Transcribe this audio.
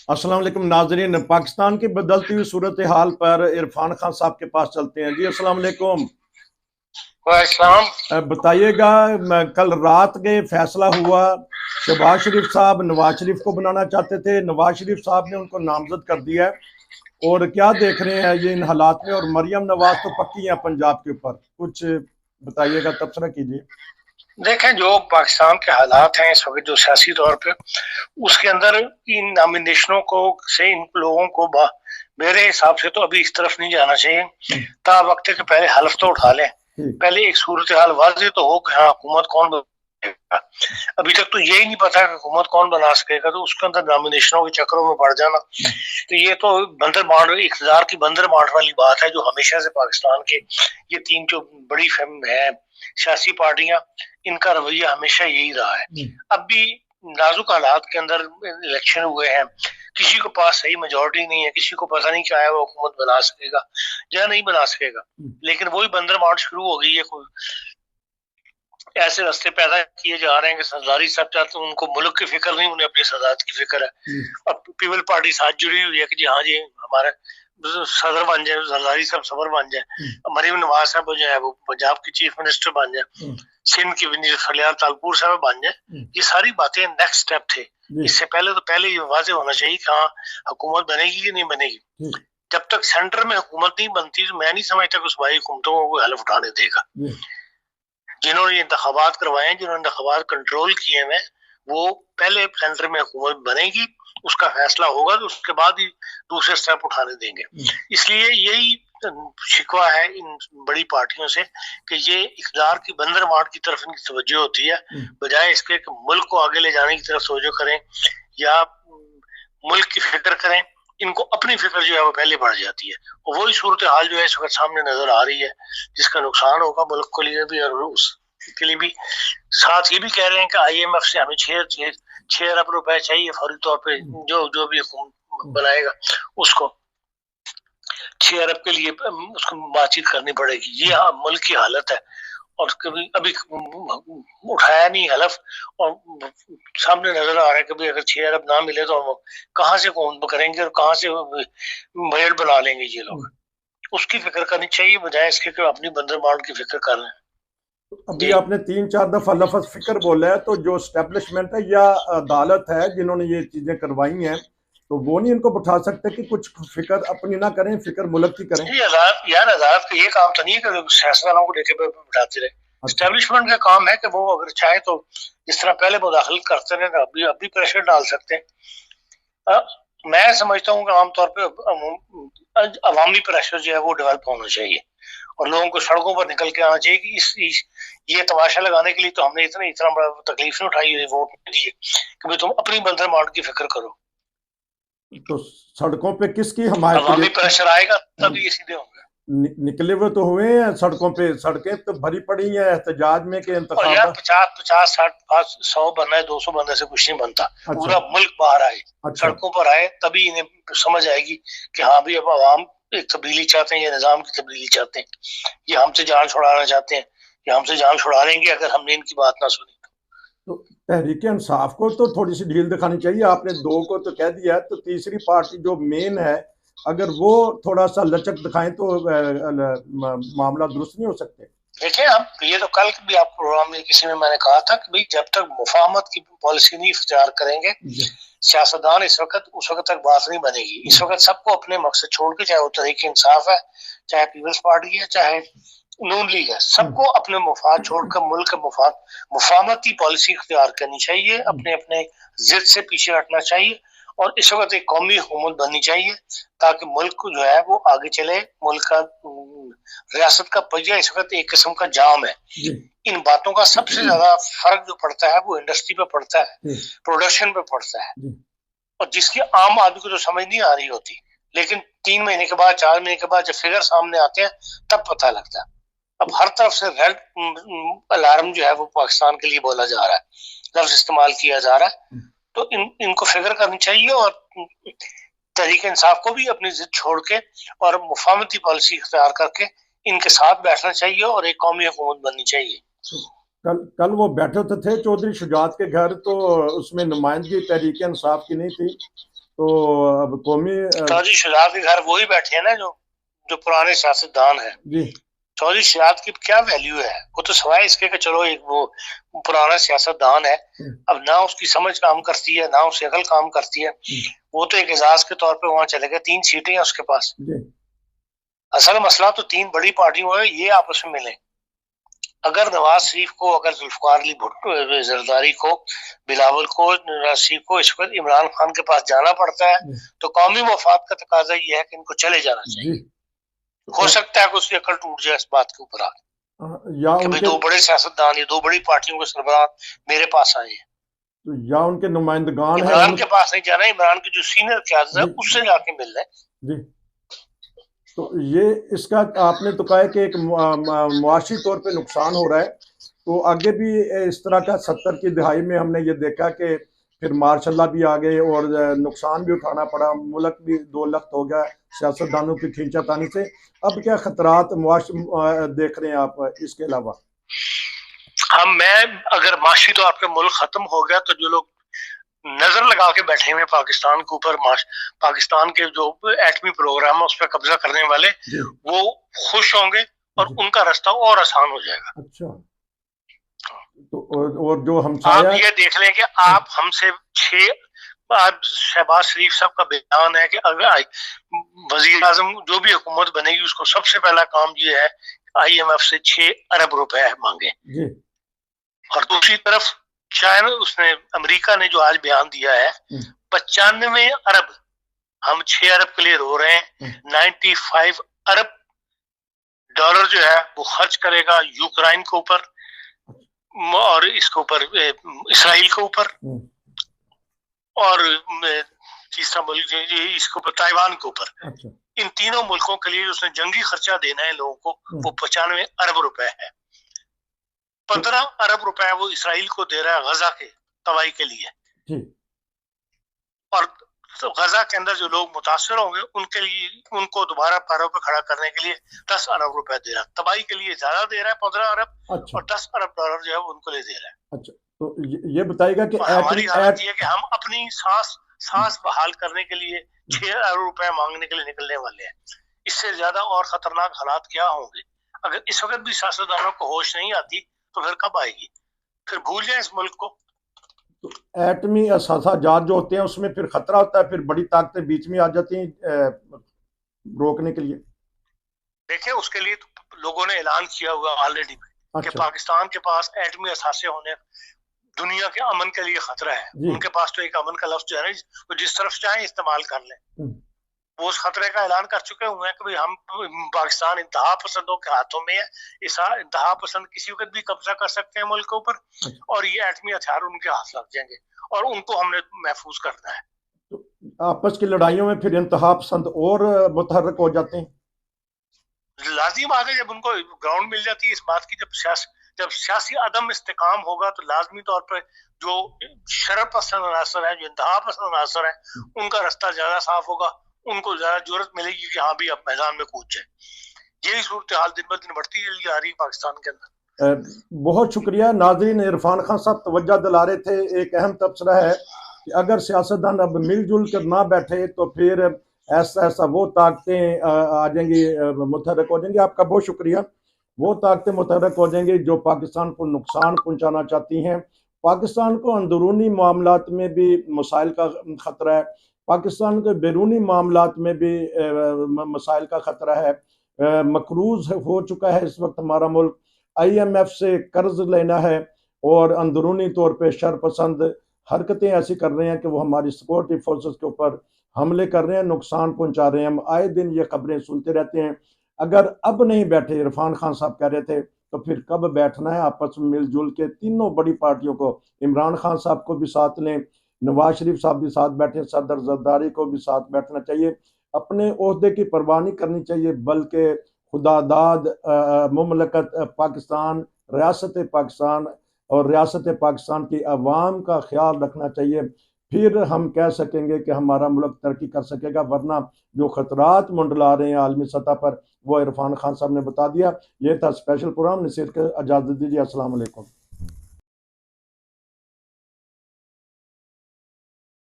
अस्सलाम वालेकुम नाजरीन। पाकिस्तान की बदलती हुई सूरत हाल पर इरफान खान साहब के पास चलते हैं। जी अस्सलाम वालेकुम। वालेकुम। बताइएगा, कल रात के फैसला हुआ, शहबाज शरीफ साहब नवाज शरीफ को बनाना चाहते थे, नवाज शरीफ साहब ने उनको नामजद कर दिया है। और क्या देख रहे हैं ये इन हालात में? और मरियम नवाज तो पक्की है पंजाब के ऊपर, कुछ बताइएगा, तबसरा कीजिए। देखें, जो पाकिस्तान के हालात हैं इस वक्त जो सियासी तौर पे, उसके अंदर इन नॉमिनेशनों को से इन लोगों को मेरे हिसाब से तो अभी इस तरफ नहीं जाना चाहिए। ता वक्त के पहले हल्फ तो उठा लें, पहले एक सूरत हाल वाज़ेह तो हो कि हाँ हुकूमत कौन बनेगा। अभी तक तो यही नहीं पता कि हुकूमत कौन बना सकेगा, तो उसके अंदर नॉमिनेशनों के चक्करों में पड़ जाना, तो ये तो बंदर बांट, इख्तियार की बंदर बांट वाली बात है, जो हमेशा से पाकिस्तान के ये तीन जो बड़ी है सियासी पार्टियां, इनका रवैया हमेशा यही रहा है। अब भी नाजुक हालात के अंदर इलेक्शन हुए हैं, किसी को पास सही मेजोरिटी नहीं है, किसी को पता नहीं क्या है वो हुकूमत बना सकेगा या नहीं बना सकेगा, लेकिन वही बंदर बांट शुरू हो गई है। ऐसे रास्ते पैदा किए जा रहे हैं कि सरदारी सब चाहते हैं, उनको मुल्क की फिक्र नहीं, उन्हें अपनी सदात की फिक्र है। और पीपल पार्टी साथ जुड़ी हुई है कि जी हाँ जी हमारे सदर बन जाए, सरदारी साहब सदर बन जाए, मरीम नवाज साहब जो है वो पंजाब की चीफ मिनिस्टर बन जाए, सिंध की वजीर खलियाल तालपुर साहब बन जाए। ये सारी बातें नेक्स्ट स्टेप थे। इससे पहले ये वाजे होना चाहिए कि हाँ हुकूमत बनेगी कि नहीं बनेगी। जब तक सेंटर में हुकूमत नहीं बनती तो मैं नहीं समझता कि उस भाई हुकूमतों को कोई हल्फ उठाने देगा। जिन्होंने ये इंतखाबात करवाए, जिन्होंने इंतखाबात कंट्रोल किए हैं, वो पहले सेंटर में हुकूमत बनेगी, उसका फैसला होगा, तो उसके बाद ही दूसरे स्टेप उठाने देंगे। इसलिए यही शिकवा है इन बड़ी पार्टियों से कि ये इख्तियार की बंदर मार की तरफ इनकी तवज्जो होती है, बजाय इसके कि मुल्क को आगे ले जाने की तरफ तवज्जो करें या मुल्क की फिक्र करें। इनको अपनी फिक्र जो है वो पहले बढ़ जाती है, और वही सूरत हाल जो है इस वक्त सामने नजर आ रही है, जिसका नुकसान होगा मुल्क को लिए भी और उसके लिए भी। साथ ये भी कह रहे हैं कि IMF से हमें 6 अरब रुपए चाहिए फौरी तौर पे, जो जो भी बनाएगा उसको 6 अरब के लिए उसको बातचीत करनी पड़ेगी। ये मुल्क की हालत है, और कभी अभी उठाया नहीं हलफ, और सामने नजर आ रहा है कि भाई अगर 6 अरब ना मिले तो हम कहाँ से कौन करेंगे और कहाँ से बजट बना लेंगे ये लोग। उसकी फिक्र करनी चाहिए, बजाय इसके कि अपनी बंदर बांट की फिक्र कर रहे हैं। अभी आपने 3-4 दफा लफ्ज फिक्र बोला है, तो जो स्टैब्लिशमेंट है या अदालत है जिन्होंने ये चीजें करवाई हैं, तो वो नहीं इनको बैठा सकते कि कुछ फिक्र अपनी ना करें, फिक्र मुल्क की करें? अदालत का ये काम तो नहीं है कि सियासतदानों को लेकर बैठाते रहे। स्टैब्लिशमेंट का काम है कि वो अगर चाहे तो जिस तरह पहले मुदाखलत करते रहे, अभी प्रेशर डाल सकते हैं। मैं समझता हूँ कि आमतौर पर अवामी प्रेशर जो है वो डेवलप होना चाहिए, और लोगों को सड़कों पर निकल के आना चाहिए कि ये तमाशा लगाने के लिए तो हमने इतना बड़ा तकलीफ नहीं उठाई, वोट नहीं दिए, कि भाई तुम अपनी बंदर मार्ट की फिक्र करो। तो सड़कों पे किसकी हमायत? अवामी प्रेशर आएगा तभी ये सीधे होंगे। निकले हुए तो हुए हैं सड़कों पे, सड़कें तो भरी पड़ी हैं एहतजाज में के और यार 50 60 100 बनना है, 200 बनने से कुछ नहीं बनता। अच्छा। पूरा मुल्क बाहर आए, अच्छा। सड़कों पर आए, तभी इन्हें समझ आएगी कि हाँ भी अब आवाम एक तब्दीली चाहते हैं, ये निजाम की तब्दीली चाहते हैं, ये हमसे जान छुड़ाना चाहते हैं, ये हमसे जान छुड़ा लेंगे अगर हमने इनकी बात ना सुनी। तो तहरीक इंसाफ को तो थोड़ी सी ढील दिखानी चाहिए। आपने 2 को तो कह दिया, तो तीसरी पार्टी जो मेन है, अगर वो थोड़ा सा लचक दिखाएं तो मामला दुरुस्त नहीं हो सकते। देखिए, हम ये तो कल भी आप प्रोग्राम में किसी में मैंने कहा था कि भाई जब तक मुफाहमत की पॉलिसी नहीं इख्तियार करेंगे सियासतदान, उस वक्त तक बात नहीं बनेगी। इस वक्त सबको अपने मकसद छोड़ के, चाहे वो तहरीक इंसाफ है, चाहे पीपल्स पार्टी है, चाहे नून लीग है, सबको अपने मुफाद छोड़कर मुल्क के मुफाहमती पॉलिसी इख्तियार करनी चाहिए, अपने अपने जिद से पीछे हटना चाहिए, और इस वक्त एक कौमी हुकूमत बननी चाहिए ताकि मुल्क को जो है वो आगे चले। मुल्क का रियासत का पहिया इस वक्त एक किस्म का जाम है। इन बातों का सबसे ज्यादा फर्क जो पड़ता है वो इंडस्ट्री पे पड़ता है, प्रोडक्शन पे पड़ता है, और जिसकी आम आदमी को तो समझ नहीं आ रही होती, लेकिन 3 महीने के बाद 4 महीने के बाद जब फिगर सामने आते हैं तब पता लगता है। अब हर तरफ से रेड अलार्म जो है वो पाकिस्तान के लिए बोला जा रहा है, लफ्ज इस्तेमाल किया जा रहा है, तो इनको फिक्र करनी चाहिए, और तहरीक इंसाफ को भी अपनी जिद छोड़ के और मुफाहमती पॉलिसी इख्तियार करके इनके साथ बैठना चाहिए और एक कौमी हुकूमत बननी चाहिए। कल वो बैठे तो थे चौधरी शुजात के घर, तो उसमें नुमाइंदगी तहरीक इंसाफ की नहीं थी, तो अब कौमी चौधरी शहजाद के घर वही बैठे हैं ना जो जो पुराने सियासतदान है। जी चौधरी शहजाद की क्या वैल्यू है? वो तो सवाए इसके कि चलो एक वो पुराना सियासतदान है, अब ना उसकी समझ काम करती है ना उसकी अकल काम करती है। वो तो एक एजाज के तौर पे वहां चले गए, 3 सीटें हैं उसके पास। असल मसला तो 3 बड़ी पार्टियों है, ये आपस में मिले। अगर नवाज शरीफ को, अगर जुल्फकार अली भुट्टो, जरदारी को, बिलावल को, नवाज शरीफ को इस वक्त इमरान खान के पास जाना पड़ता है तो कौमी मफाद का तकाजा ये है कि इनको चले जाना चाहिए। हो सकता है कि उसकी अकल टूट जाए इस बात के ऊपर आगे या कि उनके, भाई 2 बड़े सियासतदान, ये 2 बड़ी पार्टियों के सरबराह मेरे पास आए हैं। तो या उनके नुमाइंदगान इमरान के पास नहीं जाना, इमरान की जो सीनियर क्यादत है उससे जाके मिल रहे जी। तो ये इसका आपने तो कहा कि एक मुआशी तौर पे नुकसान हो रहा है, तो आगे भी इस तरह का 70 की दहाई में हमने ये देखा कि फिर मार्शल भी आ गए और नुकसान भी उठाना पड़ा, मुल्क भी 2 लख्त हो गया सियासतदानों की खींचातानी से। अब क्या खतरात देख रहे हैं आप इसके अलावा? मैं अगर माशी तौर पे मुल्क खत्म हो गया तो जो लोग नजर लगा के बैठे हुए पाकिस्तान के ऊपर, पाकिस्तान के जो एटमी प्रोग्राम है उस पर कब्जा करने वाले, वो खुश होंगे और उनका रास्ता और आसान हो जाएगा। अच्छा, तो और जो हम आप ये देख लें कि आप हमसे 6 शहबाज शरीफ साहब का बयान है कि अगर वजीर आजम जो भी हुकूमत बनेगी उसको सबसे पहला काम ये है IMF से 6 अरब रुपए मांगे। और दूसरी तरफ चाइना, उसने अमेरिका ने जो आज बयान दिया है 95 अरब, हम 6 अरब के लिए रो रहे हैं, 95 अरब डॉलर जो है वो खर्च करेगा यूक्रेन के ऊपर और इसके ऊपर इसराइल के ऊपर, और तीसरा मुल्क इसके ऊपर ताइवान के ऊपर। इन तीनों मुल्कों के लिए उसने जंगी खर्चा देना है लोगों को, वो 95 अरब रुपए है। 15 अरब रुपए वो इसराइल को दे रहा है गजा के तबाही के लिए, और तो गजा के अंदर जो लोग मुतासर होंगे उनके लिए, उनको दोबारा पैरों पर खड़ा करने के लिए 10 अरब रुपए दे रहा है। तबाही के लिए ज्यादा दे रहा है 15 अरब। अच्छा। और 10 अरब डॉलर जो है वो उनको ले दे रहा है। अच्छा, तो ये बताएगा कि हमारी हालत ये कि हम अपनी सांस बहाल करने के लिए 6 अरब रुपए मांगने के लिए निकलने वाले हैं। इससे ज्यादा और खतरनाक हालात क्या होंगे? अगर इस वक्त भी सियासतदानों को होश नहीं आती तो फिर कब आएगी? फिर भूल जाए इस मुल्क को। तो एटमी असासाजात जो होते हैं उसमें फिर खतरा होता है, फिर बड़ी ताकतें बीच में आ जाती हैं रोकने के लिए। देखिए, उसके लिए तो लोगों ने ऐलान किया हुआ ऑलरेडी कि पाकिस्तान के पास एटमी असासे होने दुनिया के अमन के लिए खतरा है। उनके पास तो एक अमन का लफ्ज है, तो जिस तरफ चाहे इस्तेमाल कर लें। वो उस खतरे का ऐलान कर चुके हुए हैं कि भाई हम, पाकिस्तान इंतहा पसंदों के हाथों में है, इस इंतहा पसंद किसी वक्त भी कब्जा कर सकते हैं मुल्क के ऊपर, और ये एटमी हथियार उनके हाथ लग जाएंगे और उनको हमने महफूज करना है। तो आपस की लड़ाइयों में फिर इंतहा पसंद और मुतहर्रिक हो जाते हैं। लाजिम आगे जब उनको ग्राउंड मिल जाती है इस बात की, जब सियासी अदम इस्तेकाम होगा तो लाजमी तौर पर जो शरफ पसंद अनासर है, जो इंतहा पसंद अनासर है, उनका रास्ता ज्यादा साफ होगा, उनको ज्यादा जरूरत मिलेगी कि हाँ भी अब मैदान में कूद जाए। यही सूरत हाल दिन ब दिन बढ़ती चली आ रही पाकिस्तान के अंदर। बहुत शुक्रिया नाज़रीन। इरफान खान साहब तवज्जो दिला रहे थे, एक अहम तबसरा है कि अगर सियासतदान अब मिलजुल कर ना बैठे तो फिर ऐसा वो ताकतें आ जाएंगी, मुतहर्रिक हो जाएंगी। आपका बहुत शुक्रिया। वो ताकतें मुतहर्रिक हो जाएंगी जो पाकिस्तान को नुकसान पहुंचाना चाहती हैं। पाकिस्तान को अंदरूनी मामलात में भी मसाइल का खतरा है, पाकिस्तान के बैरूनी मामलात में भी मसाइल का खतरा है। मकरूज हो चुका है इस वक्त हमारा मुल्क, IMF से कर्ज लेना है और अंदरूनी तौर पे शरपसंद हरकतें ऐसी कर रहे हैं कि वो हमारी सिक्योरिटी फोर्सेस के ऊपर हमले कर रहे हैं, नुकसान पहुंचा रहे हैं। हम आए दिन ये खबरें सुनते रहते हैं। अगर अब नहीं बैठे, इरफान खान साहब कह रहे थे, तो फिर कब बैठना है आपस में मिलजुल के? तीनों बड़ी पार्टियों को, इमरान खान साहब को भी साथ लें, नवाज शरीफ साहब भी साथ बैठे, सदर जरदारी को भी साथ बैठना चाहिए। अपने ओहदे की परवाह नहीं करनी चाहिए, बल्कि खुदादाद मुमलकत पाकिस्तान, रियासत पाकिस्तान और रियासत पाकिस्तान की आवाम का ख्याल रखना चाहिए। फिर हम कह सकेंगे कि हमारा मुल्क तरक्की कर सकेगा, वरना जो खतरात मंडला रहे हैं आलमी सतह पर वो इरफान खान साहब ने बता दिया। ये था स्पेशल प्रोग्राम। नसीर को इजाज़त दीजिए। अस्सलाम वालेकुम।